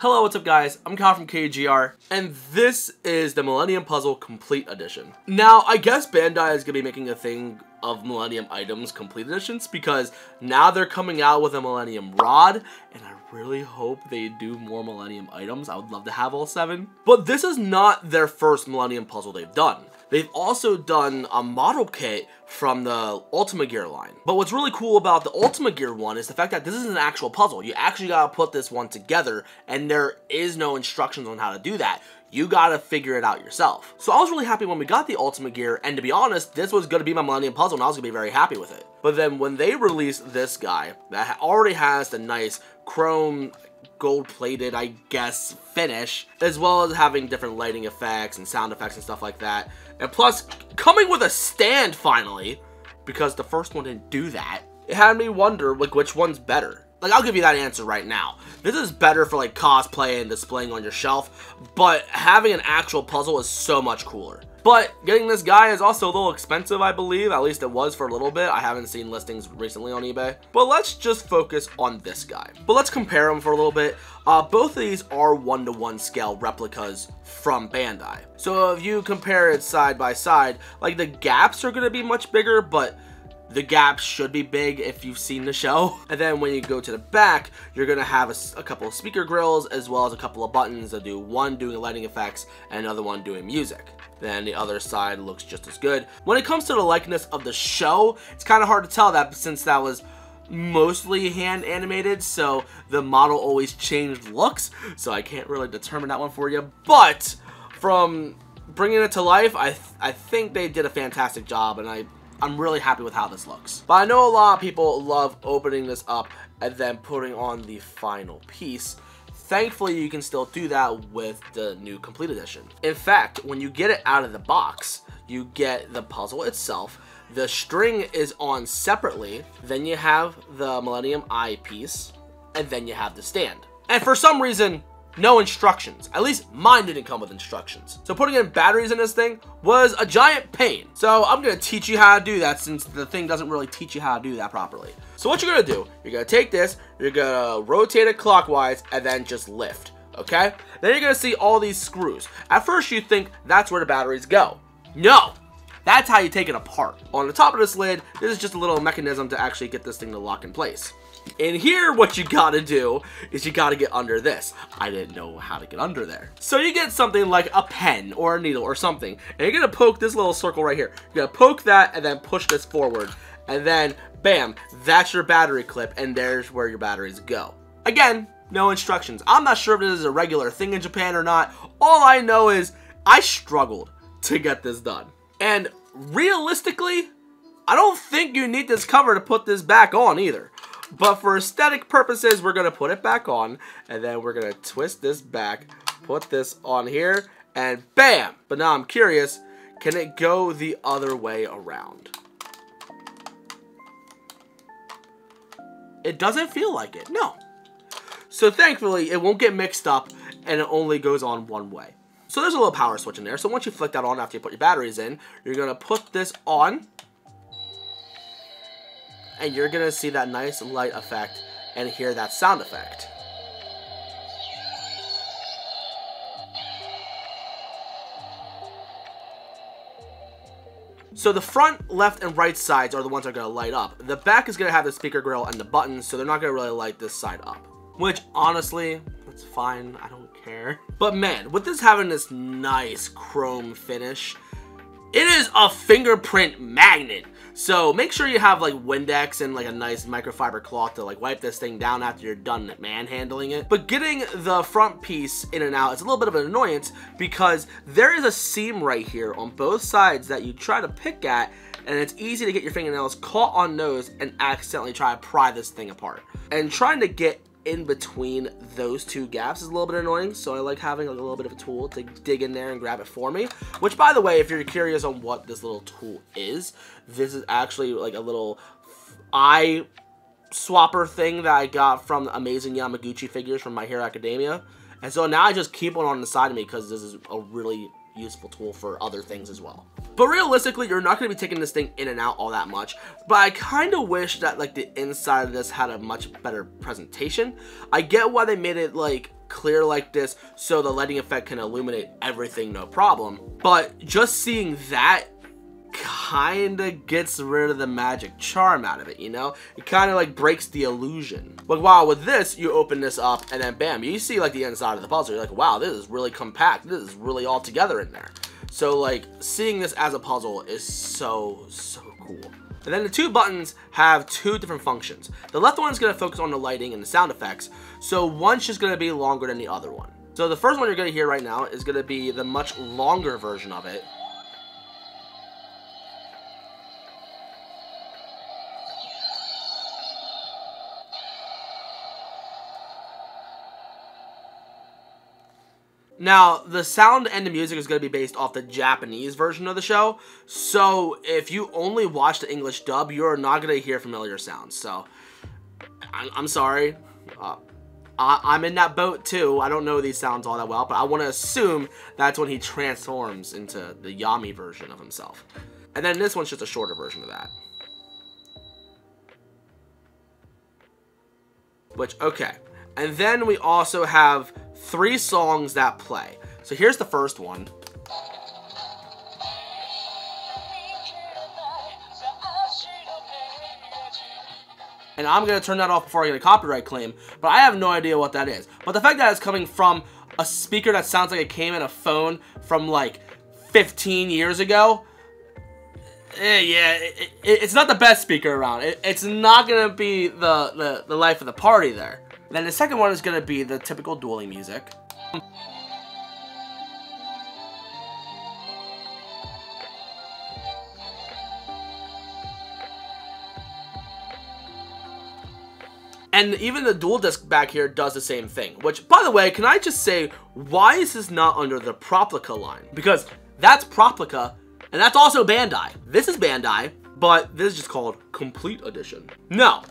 Hello, what's up guys? I'm Kyle from KGR, and this is the Millennium Puzzle Complete Edition. Now, I guess Bandai is going to be making a thing of Millennium items Complete Editions because now they're coming out with a Millennium Rod, and I really hope they do more Millennium items. I would love to have all 7. But this is not their first Millennium puzzle they've done. They've also done a model kit from the UltimaGear line. But what's really cool about the UltimaGear one is the fact that this is an actual puzzle. You actually gotta put this one together, and there is no instructions on how to do that. You gotta figure it out yourself. So I was really happy when we got the UltimaGear, and to be honest, this was gonna be my Millennium puzzle, and I was gonna be very happy with it. But then when they released this guy, that already has the nice chrome, gold-plated, I guess, finish, as well as having different lighting effects and sound effects and stuff like that. And plus, coming with a stand finally, because the first one didn't do that, it had me wonder, like, which one's better. Like, I'll give you that answer right now. This is better for, like, cosplay and displaying on your shelf, but having an actual puzzle is so much cooler. But getting this guy is also a little expensive, I believe. At least it was for a little bit. I haven't seen listings recently on eBay. But let's just focus on this guy. But let's compare them for a little bit. Both of these are 1-to-1 scale replicas from Bandai. So if you compare it side by side, like, the gaps are going to be much bigger, but the gaps should be big if you've seen the show. And then when you go to the back, you're going to have a couple of speaker grills as well as a couple of buttons that do one doing lighting effects and another one doing music. Then the other side looks just as good. When it comes to the likeness of the show, it's kind of hard to tell that since that was mostly hand animated, so the model always changed looks, so I can't really determine that one for you. But from bringing it to life, I think they did a fantastic job, and I'm really happy with how this looks. But I know a lot of people love opening this up and then putting on the final piece. Thankfully, you can still do that with the new Complete Edition. In fact, when you get it out of the box, you get the puzzle itself. The string is on separately. Then you have the Millennium Eye piece, and then you have the stand. And for some reason, no instructions. At least mine didn't come with instructions. So putting in batteries in this thing was a giant pain. So I'm going to teach you how to do that since the thing doesn't really teach you how to do that properly. So what you're going to do, you're going to take this, you're going to rotate it clockwise, and then just lift, okay? Then you're going to see all these screws. At first you think that's where the batteries go. No! That's how you take it apart. On the top of this lid, this is just a little mechanism to actually get this thing to lock in place. And here, what you gotta do is you gotta get under this. I didn't know how to get under there. So you get something like a pen or a needle or something, and you're gonna poke this little circle right here. You're gonna poke that and then push this forward. And then, bam, that's your battery clip, and there's where your batteries go. Again, no instructions. I'm not sure if this is a regular thing in Japan or not. All I know is I struggled to get this done. And realistically, I don't think you need this cover to put this back on either. But for aesthetic purposes, we're going to put it back on, and then we're going to twist this back, put this on here, and bam! But now I'm curious, can it go the other way around? It doesn't feel like it, no. So thankfully, it won't get mixed up, and it only goes on one way. So there's a little power switch in there, so once you flick that on after you put your batteries in, you're going to put this on, and you're going to see that nice light effect and hear that sound effect. So the front, left, and right sides are the ones that are going to light up. The back is going to have the speaker grill and the buttons, so they're not going to really light this side up. Which, honestly, that's fine. I don't care. But man, with this having this nice chrome finish, it is a fingerprint magnet. So make sure you have like Windex and like a nice microfiber cloth to like wipe this thing down after you're done manhandling it. But getting the front piece in and out is a little bit of an annoyance because there is a seam right here on both sides that you try to pick at, and it's easy to get your fingernails caught on those and accidentally try to pry this thing apart. And trying to get in between those two gaps is a little bit annoying, so I like having like a little bit of a tool to dig in there and grab it for me. Which, by the way, if you're curious on what this little tool is, this is actually like a little eye swapper thing that I got from Amazing Yamaguchi figures from My Hero Academia. And so now I just keep one on the side of me because this is a really useful tool for other things as well. But realistically, you're not going to be taking this thing in and out all that much. But I kind of wish that like the inside of this had a much better presentation. I get why they made it like clear like this so the lighting effect can illuminate everything, no problem. But just seeing that kinda gets rid of the magic charm out of it, you know? It kinda like breaks the illusion. Like, wow, with this, you open this up and then bam, you see like the inside of the puzzle. You're like, wow, this is really compact. This is really all together in there. So like, seeing this as a puzzle is so cool. And then the two buttons have two different functions. The left one is going to focus on the lighting and the sound effects, so one's just going to be longer than the other one. So the first one you're going to hear right now is going to be the much longer version of it. Now, the sound and the music is going to be based off the Japanese version of the show, so if you only watch the English dub, you're not going to hear familiar sounds, so I'm sorry. I'm in that boat too. I don't know these sounds all that well, but I want to assume that's when he transforms into the Yami version of himself. And then this one's just a shorter version of that. Which, okay. And then we also have 3 songs that play. So here's the first one. And I'm going to turn that off before I get a copyright claim, but I have no idea what that is. But the fact that it's coming from a speaker that sounds like it came in a phone from like 15 years ago, it's not the best speaker around. It's not going to be the life of the party there. Then the second one is going to be the typical dueling music. And even the dual disc back here does the same thing. Which, by the way, can I just say, why is this not under the Proplica line? Because that's Proplica, and that's also Bandai. This is Bandai, but this is just called Complete Edition. No.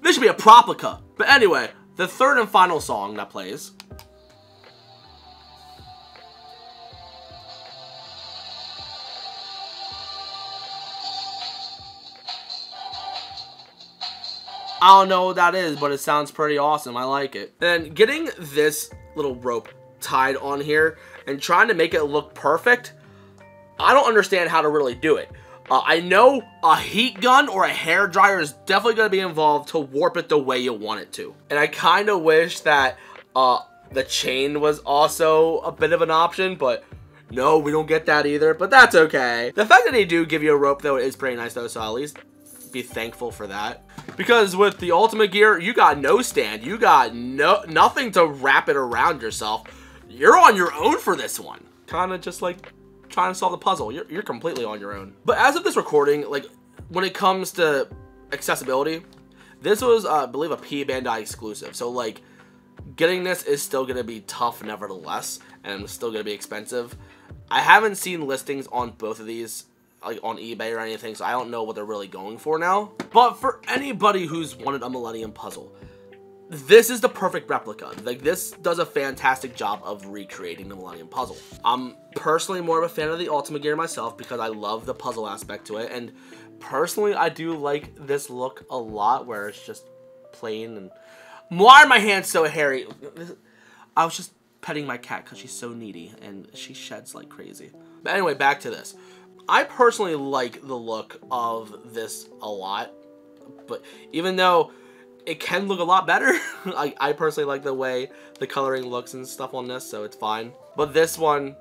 This should be a Proplica. But anyway, the third and final song that plays. I don't know what that is, but it sounds pretty awesome. I like it. And getting this little rope tied on here and trying to make it look perfect, I don't understand how to really do it. I know a heat gun or a hair dryer is definitely going to be involved to warp it the way you want it to. And I kind of wish that the chain was also a bit of an option, but no, we don't get that either, but that's okay. The fact that they do give you a rope, though, is pretty nice, though, so at least be thankful for that. Because with the UltimaGear, you got no stand. You got nothing to wrap it around yourself. You're on your own for this one. Kind of just like trying to solve the puzzle. You're completely on your own. But as of this recording, like when it comes to accessibility, this was I believe a P Bandai exclusive. So like getting this is still going to be tough nevertheless, and still going to be expensive. I haven't seen listings on both of these like on eBay or anything, so I don't know what they're really going for now. But for anybody who's wanted a Millennium puzzle, this is the perfect replica. Like, this does a fantastic job of recreating the Millennium puzzle. I'm personally more of a fan of the UltimaGear myself because I love the puzzle aspect to it, and personally I do like this look a lot where it's just plain. And why are my hands so hairy? I was just petting my cat because she's so needy and she sheds like crazy. But anyway, back to this. I personally like the look of this a lot, but even though it can look a lot better, I personally like the way the coloring looks and stuff on this, so it's fine. But this one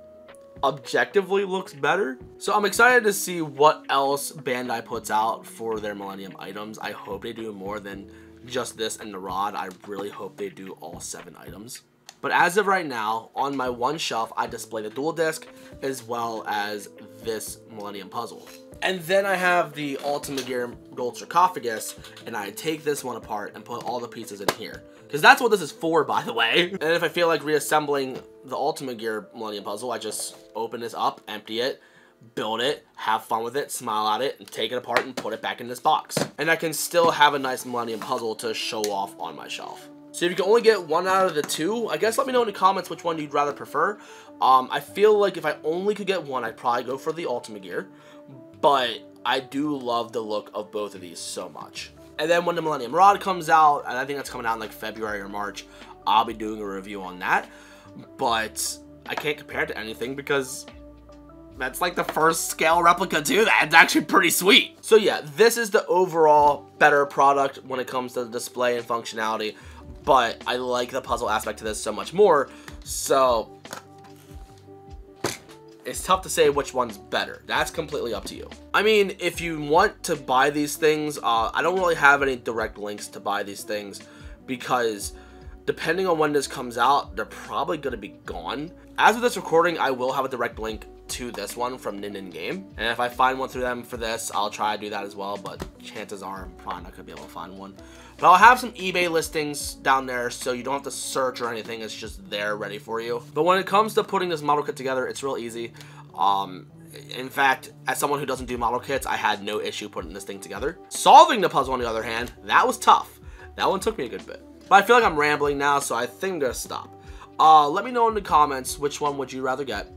objectively looks better. So I'm excited to see what else Bandai puts out for their Millennium items. I hope they do more than just this and the rod. I really hope they do all 7 items. But as of right now, on my one shelf, I display the dual disc as well as this Millennium puzzle. And then I have the UltimaGear Gold Sarcophagus, and I take this one apart and put all the pieces in here. Because that's what this is for, by the way. And if I feel like reassembling the UltimaGear Millennium puzzle, I just open this up, empty it, build it, have fun with it, smile at it, and take it apart and put it back in this box. And I can still have a nice Millennium puzzle to show off on my shelf. So if you can only get one out of the 2, I guess let me know in the comments which one you'd rather prefer. I feel like if I only could get one, I'd probably go for the UltimaGear. But I do love the look of both of these so much. And then when the Millennium Rod comes out, and I think that's coming out in like February or March, I'll be doing a review on that. But I can't compare it to anything because that's like the first scale replica too. That's actually pretty sweet. So yeah, this is the overall better product when it comes to the display and functionality, but I like the puzzle aspect to this so much more. So it's tough to say which one's better. That's completely up to you. I mean, if you want to buy these things, I don't really have any direct links to buy these things because depending on when this comes out, they're probably going to be gone. As of this recording, I will have a direct link to this one from Nin Game, and if I find one through them for this, I'll try to do that as well, but chances are I'm probably not going to be able to find one. But I'll have some eBay listings down there, so you don't have to search or anything. It's just there ready for you. But when it comes to putting this model kit together, it's real easy. In fact, as someone who doesn't do model kits, I had no issue putting this thing together. Solving the puzzle, on the other hand, that was tough. That one took me a good bit. But I feel like I'm rambling now, so I think I'm going to stop. Let me know in the comments which one would you rather get.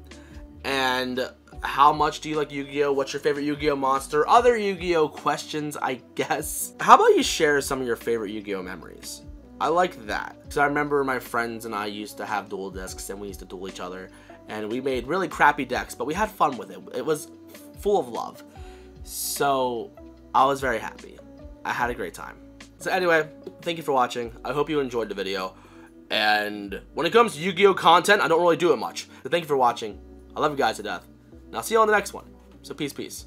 And how much do you like Yu-Gi-Oh? What's your favorite Yu-Gi-Oh monster? Other Yu-Gi-Oh questions, I guess. How about you share some of your favorite Yu-Gi-Oh memories? I like that. Because I remember my friends and I used to have duel discs and we used to duel each other. And we made really crappy decks, but we had fun with it. It was full of love. So I was very happy. I had a great time. So anyway, thank you for watching. I hope you enjoyed the video. And when it comes to Yu-Gi-Oh content, I don't really do it much. So thank you for watching. I love you guys to death. And I'll see you on the next one. So peace, peace.